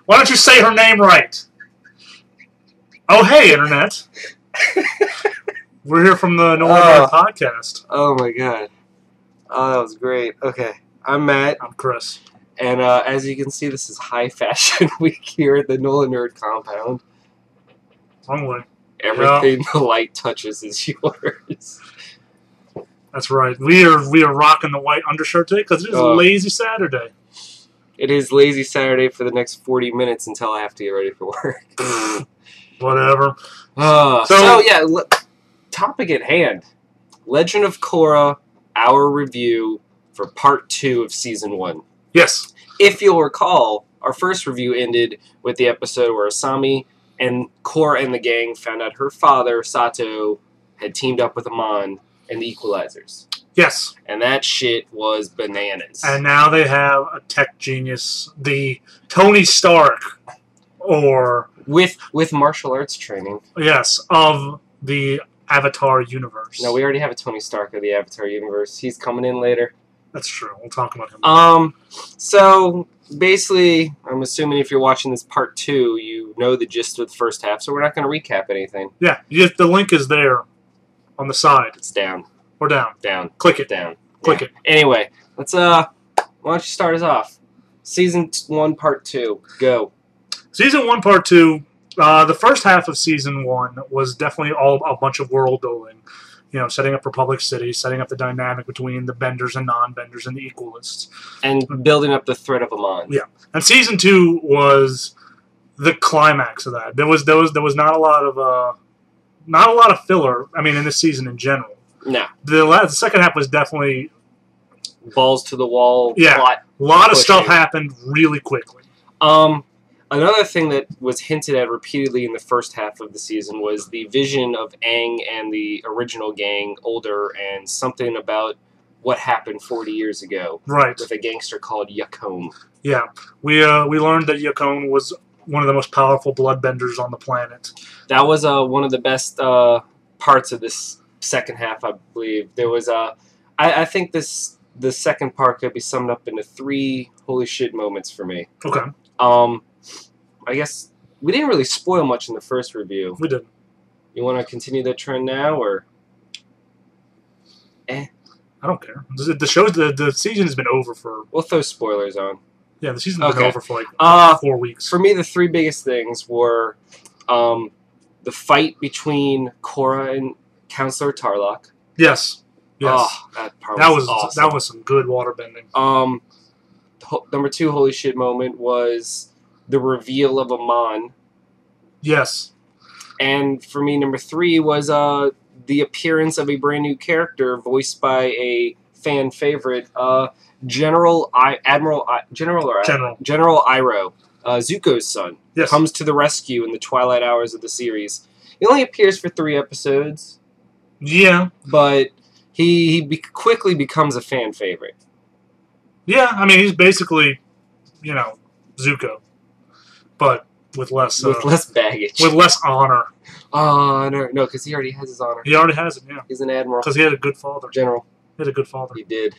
Why don't you say her name right? Oh, hey, Internet. We're here from the NolaNerdPodcast. Oh, my God. Oh, that was great. Okay. I'm Matt. I'm Chris. And as you can see, this is high fashion week here at the Nola Nerd compound. Wrong way. Everything the light touches is yours. That's right. We are rocking the white undershirt today because it is a lazy Saturday. It is lazy Saturday for the next 40 minutes until I have to get ready for work. Whatever. So yeah, topic at hand. Legend of Korra, our review for part 2 of season 1. Yes. If you'll recall, our first review ended with the episode where Asami and Korra and the gang found out her father, Sato, had teamed up with Amon and the Equalizers. Yes. And that shit was bananas. And now they have a tech genius, the Tony Stark, or... With martial arts training. Yes, of the Avatar universe. No, we already have a Tony Stark of the Avatar universe. He's coming in later. That's true. We'll talk about him. So, basically, I'm assuming if you're watching this part 2, you know the gist of the first half, so we're not going to recap anything. Yeah, the link is there on the side. It's down. Or down. Down. Click it. Down. Click it. Anyway, let's, why don't you start us off? Season 1, part 2. Go. Season 1, part 2, the first half of Season 1 was definitely all a bunch of world building. You know, setting up Republic City, setting up the dynamic between the Benders and non-Benders and the Equalists. And building up the threat of Amon. Yeah. And Season 2 was the climax of that. There was not a lot of filler, I mean, in this season in general. No. The second half was definitely... balls to the wall. Yeah. Plot a lot of pushing. stuff happened really quickly. Another thing that was hinted at repeatedly in the first half of the season was the vision of Aang and the original gang older and something about what happened 40 years ago. Right. With a gangster called Yakone. Yeah. We learned that Yakone was one of the most powerful bloodbenders on the planet. That was one of the best parts of this second half, I believe. There was I think the second part could be summed up into 3 holy shit moments for me. Okay. I guess we didn't really spoil much in the first review. We didn't. You want to continue that trend now, or? I don't care. The season has been over for... We'll throw spoilers on. Yeah, the season's been over for like 4 weeks. For me, the 3 biggest things were the fight between Korra and Counselor Tarlok. Yes. Yes. Oh, that was awesome. That was some good waterbending. Number 2 holy shit moment was the reveal of Amon. Yes. And for me, number 3 was the appearance of a brand new character voiced by a fan favorite, General Iroh, Zuko's son. Yes. Comes to the rescue in the twilight hours of the series. He only appears for 3 episodes. Yeah. But he quickly becomes a fan favorite. Yeah, I mean, he's basically, you know, Zuko. But with less... less baggage. With less honor. Honor. No, because he already has his honor. He already has it, yeah. He's an admiral. Because he had a good father. General. He had a good father. He did.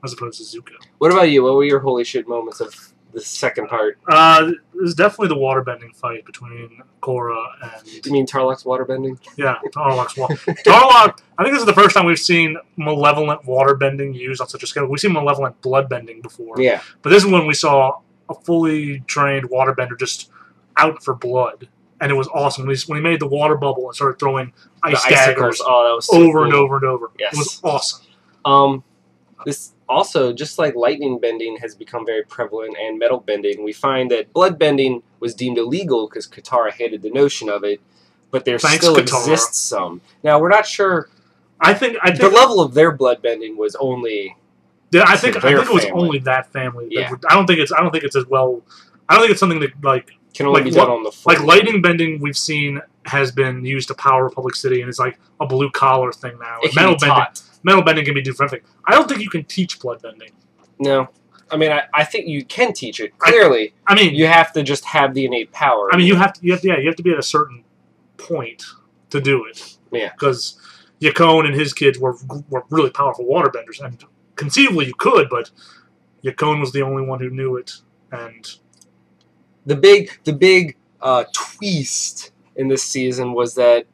As opposed to Zuko. What about you? What were your holy shit moments of the second part? It was definitely the waterbending fight between Korra and... You mean Tarlok's waterbending? Yeah, Tarlok's Tarlok, I think this is the first time we've seen malevolent waterbending used on such a scale. We've seen malevolent bloodbending before. Yeah. But this is when we saw a fully trained waterbender just out for blood. And it was awesome. When he made the water bubble and started throwing ice daggers that was so over cool. and over and over. Yes. It was awesome. This also, just like lightning bending has become very prevalent and metal bending, we find that blood bending was deemed illegal because Katara hated the notion of it, but there still exists some. Now, we're not sure... I think the level of their blood bending was only... Yeah, I think it was only that family. Yeah. I don't think it's as well... I don't think it's something that, like... Can only be done on the floor. Like, lightning bending we've seen has been used to power Republic City, and it's like a blue-collar thing now. Metal bending can be different. I don't think you can teach blood bending. No. I mean, I think you can teach it. Clearly. I mean... You have to just have the innate power. I mean, you have to be at a certain point to do it. Yeah. Because Yakone and his kids were really powerful waterbenders, and conceivably you could, but Yakone was the only one who knew it, and The big twist in this season was that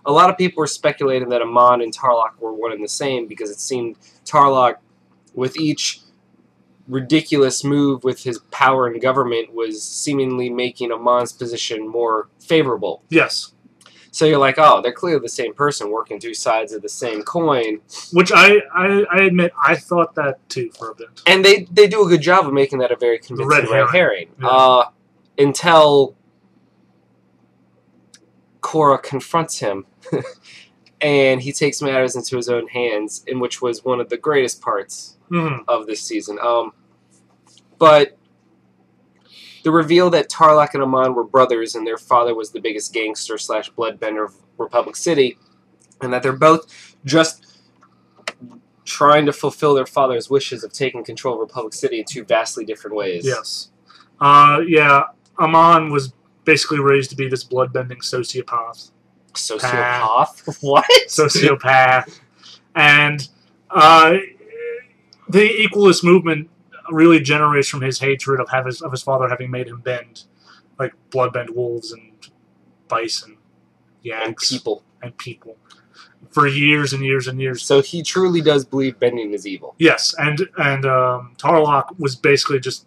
a lot of people were speculating that Amon and Tarlok were one and the same because it seemed Tarlok, with each ridiculous move with his power and government, was seemingly making Amon's position more favorable. Yes. So you're like, oh, they're clearly the same person working two sides of the same coin. Which I admit, I thought that too for a bit. And they do a good job of making that a very convincing red herring. Yeah. Until Korra confronts him, and he takes matters into his own hands, in which was one of the greatest parts of this season. But the reveal that Tarlok and Amon were brothers, and their father was the biggest gangster / bloodbender of Republic City, and that they're both just trying to fulfill their father's wishes of taking control of Republic City in two vastly different ways. Yes. Yeah, Amon was basically raised to be this bloodbending sociopath. Sociopath? What? Sociopath. And the equalist movement really generates from his hatred of his father having made him bend, like bloodbend wolves and bison, yaks, and people, for years and years and years. So he truly does believe bending is evil. Yes, and Tarlok was basically just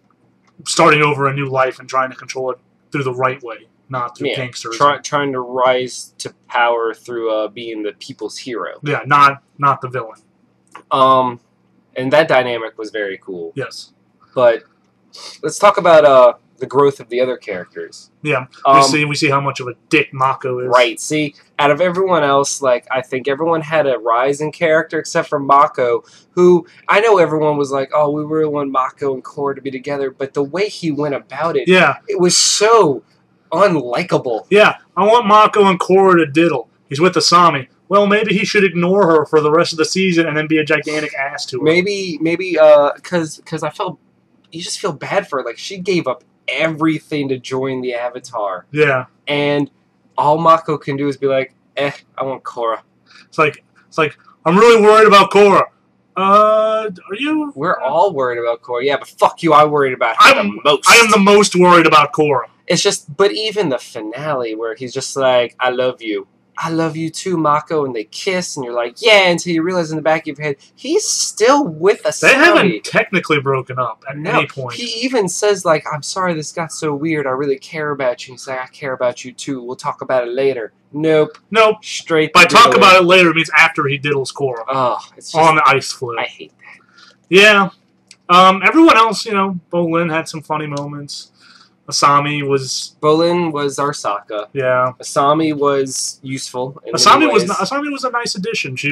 starting over a new life and trying to control it through the right way, not through gangsterism. Trying to rise to power through being the people's hero. Yeah, not the villain. And that dynamic was very cool. Yes. But let's talk about the growth of the other characters. Yeah, we see how much of a dick Mako is. Right. See, out of everyone else, like, I think everyone had a rise in character except for Mako, who I know everyone was like, oh, we really want Mako and Korra to be together, but the way he went about it, it was so unlikable. Yeah, I want Mako and Korra to diddle. He's with Asami. Well, maybe he should ignore her for the rest of the season and then be a gigantic ass to her. Maybe, because I felt, you just feel bad for her. Like, she gave up everything to join the Avatar. Yeah. And all Mako can do is be like, I want Korra. It's like, I'm really worried about Korra. Are you? We're all worried about Korra. Yeah, but fuck you, I'm worried about her the most. I am the most worried about Korra. It's just, but even the finale where he's just like, I love you. I love you too, Mako, and they kiss, and you're like, yeah, until you realize in the back of your head, he's still with Asami. They haven't technically broken up at any point. He even says, like, I'm sorry this got so weird, I really care about you. He's like, I care about you too, we'll talk about it later. Nope. Straight By talk about it later, it means after he diddles Korra. Oh, it's just, on the ice floe. I hate that. Yeah. Everyone else, Bolin had some funny moments. Bolin was Arsaka. Yeah. Asami was useful. Asami was a nice addition. She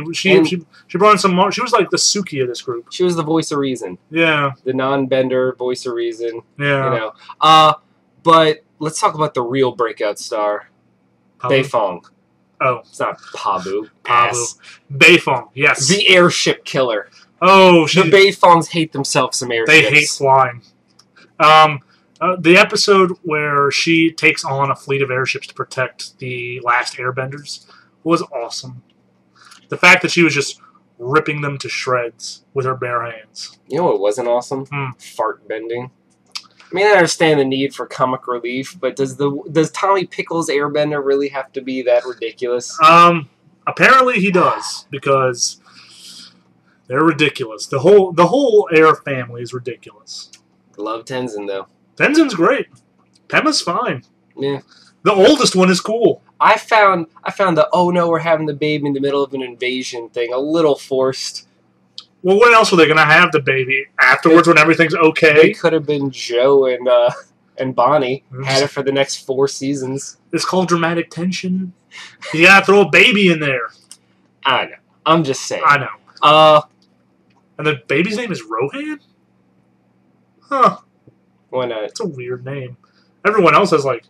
brought in some more. She was like the Suki of this group. She was the voice of reason. Yeah. The non-bender voice of reason. Yeah. But let's talk about the real breakout star, Beifong. Oh, it's not Pabu. Beifong. Yes. The airship killer. Oh, the Beifongs hate themselves some airships. They hate flying. The episode where she takes on a fleet of airships to protect the last airbenders was awesome. The fact that she was just ripping them to shreds with her bare hands. You know what wasn't awesome? Fart bending. I mean, I understand the need for comic relief, but does Tommy Pickles' airbender really have to be that ridiculous? Apparently he does, because they're ridiculous. The whole Air family is ridiculous. Love Tenzin, though. Tenzin's great. Pema's fine. Yeah. The oldest one is cool. I found the, oh no, we're having the baby in the middle of an invasion thing a little forced. Well, when else were they going to have the baby? Afterwards, when everything's okay? It could have been Joe and Bonnie. Had it for the next 4 seasons. It's called dramatic tension. You got to throw a baby in there. I know. I'm just saying. I know. And the baby's name is Rohan? Huh. Why not? It's a weird name. Everyone else has, like,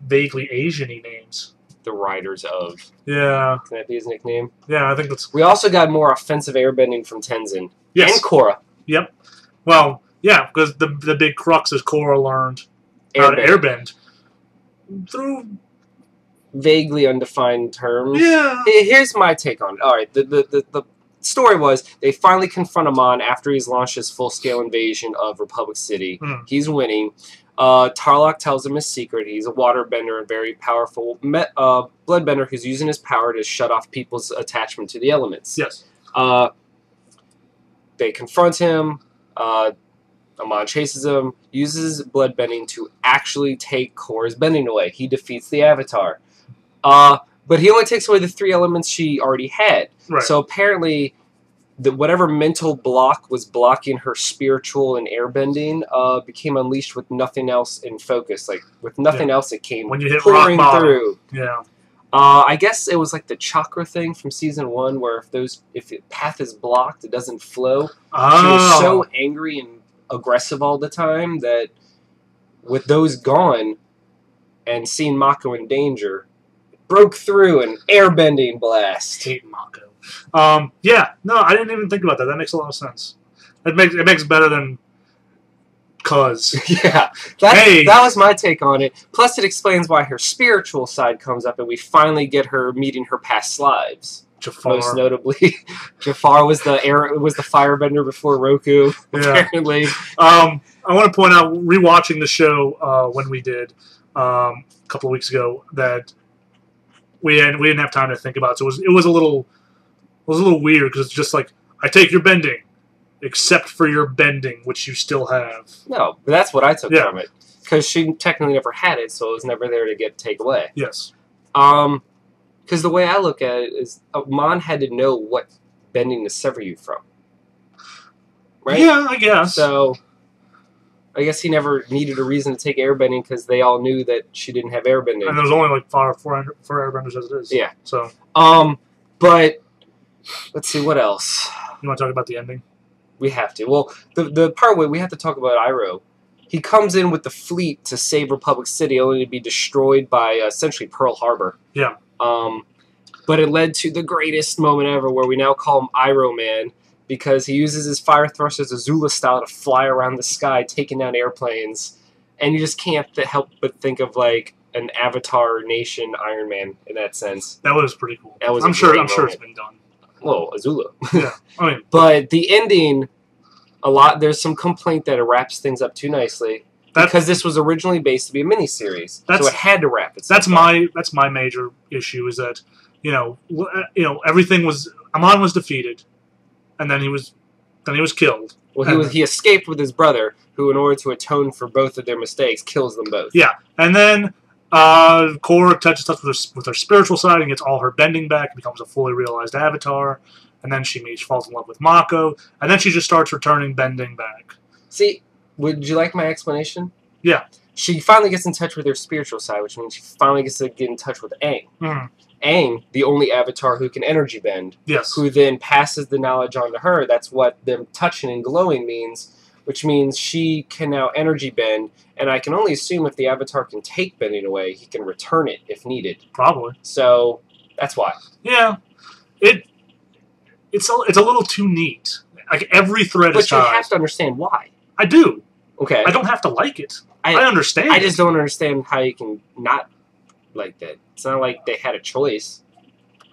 vaguely Asian-y names. The Riders of. Yeah. Can that be his nickname? Yeah, I think that's... We also got more offensive airbending from Tenzin. Yes. And Korra. Yep. Well, yeah, because the big crux is Korra learned how to airbend. Through... vaguely undefined terms. Yeah. Here's my take on it. All right, the story was they finally confront Amon after he's launched his full-scale invasion of Republic City. He's winning. Tarlok tells him his secret. He's a waterbender and very powerful bloodbender who's using his power to shut off people's attachment to the elements. Yes. They confront him. Amon chases him, uses bloodbending to actually take Korra's bending away. He defeats the Avatar. But he only takes away the 3 elements she already had. Right. So apparently, whatever mental block was blocking her spiritual and airbending became unleashed with nothing else in focus. Like, with nothing else, it came when you hit pouring rock through. Yeah. I guess it was like the chakra thing from season 1, where if the path is blocked, it doesn't flow. Oh. She was so angry and aggressive all the time that with those gone and seeing Mako in danger, broke through an airbending blast. Hate Mako. Yeah, no, I didn't even think about that. That makes a lot of sense. It makes better than cuz. Yeah, that was my take on it. Plus, it explains why her spiritual side comes up, and we finally get her meeting her past lives. Jafar. Most notably, Jafar was the firebender before Roku. Yeah. Apparently, I want to point out, rewatching the show when we did a couple of weeks ago, that we didn't have time to think about it. So it was a little weird because it's just like, I take your bending, except for your bending, which you still have. No, but that's what I took from it, because she technically never had it, so it was never there to take away. Yes. Because the way I look at it is, Amon had to know what bending to sever you from. Right? Yeah, I guess. So, I guess he never needed a reason to take airbending because they all knew that she didn't have airbending. And there's only like 4 airbenders as it is. Yeah. So. But, let's see, what else? You want to talk about the ending? We have to. Well, the part where we have to talk about Iroh. He comes in with the fleet to save Republic City, only to be destroyed by essentially Pearl Harbor. Yeah. But it led to the greatest moment ever, where we now call him Iroh Man, because he uses his fire thrusters Azula style to fly around the sky, taking down airplanes, and you just can't help but think of like an Avatar Nation Iron Man in that sense. That was pretty cool. That was I'm sure it's been done. Well, Azula. Yeah. I mean, but the ending, there's some complaint that it wraps things up too nicely. Because this was originally based to be a miniseries, so it had to wrap itself up. That's my major issue, is that everything was, Amon was defeated, and then he was killed. Well, he escaped with his brother, who, in order to atone for both of their mistakes, kills them both. Yeah, and then Korra touches with her spiritual side and gets all her bending back, and becomes a fully realized Avatar, and then she falls in love with Mako, and then she just starts returning bending back. See. Would you like my explanation? Yeah. She finally gets in touch with her spiritual side, which means she finally gets to get in touch with Aang. Mm-hmm. Aang, the only Avatar who can energy bend. Yes. Who then passes the knowledge on to her. That's what them touching and glowing means, which means she can now energy bend, and I can only assume if the Avatar can take bending away, he can return it if needed. Probably. So, that's why. Yeah. It's a little too neat. Like, every thread is tied. But you have to understand why. I do. Okay. I don't have to like it. I understand. I just don't understand how you can not like that. It's not like they had a choice.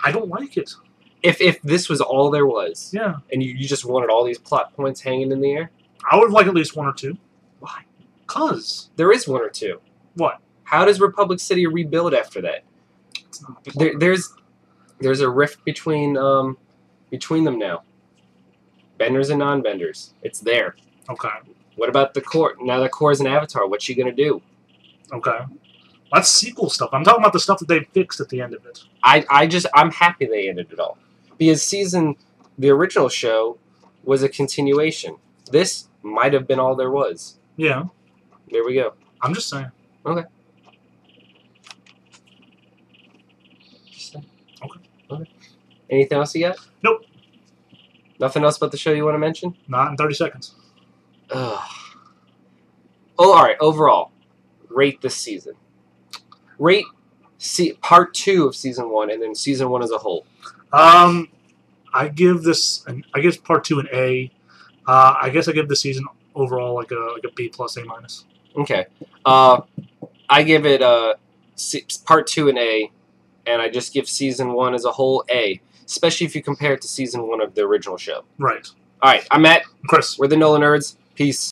I don't like it. If this was all there was, yeah, and you just wanted all these plot points hanging in the air, I would like at least 1 or 2. Why? 'Cause there is 1 or 2. What? How does Republic City rebuild after that? It's not there's a rift between them now. Benders and non-benders. It's there. Okay. What about the Korra? Now that Korra's an Avatar, what's she gonna do? Okay. That's sequel stuff. I'm talking about the stuff that they fixed at the end of it. I'm happy they ended it all. Because the original show was a continuation. This might have been all there was. Yeah. There we go. I'm just saying. Okay. Okay. Anything else you got? Nope. Nothing else about the show you want to mention? Not in 30 seconds. Ugh. Oh, all right. Overall, rate this season. Rate part 2 of season 1, and then season 1 as a whole. I give part 2 an A. I guess I give the season overall like a B plus A minus. Okay. I give it part 2 an A, and I just give season 1 as a whole A. especially if you compare it to season 1 of the original show. Right. All right, I'm Matt. Chris. We're the Nola Nerds. Peace.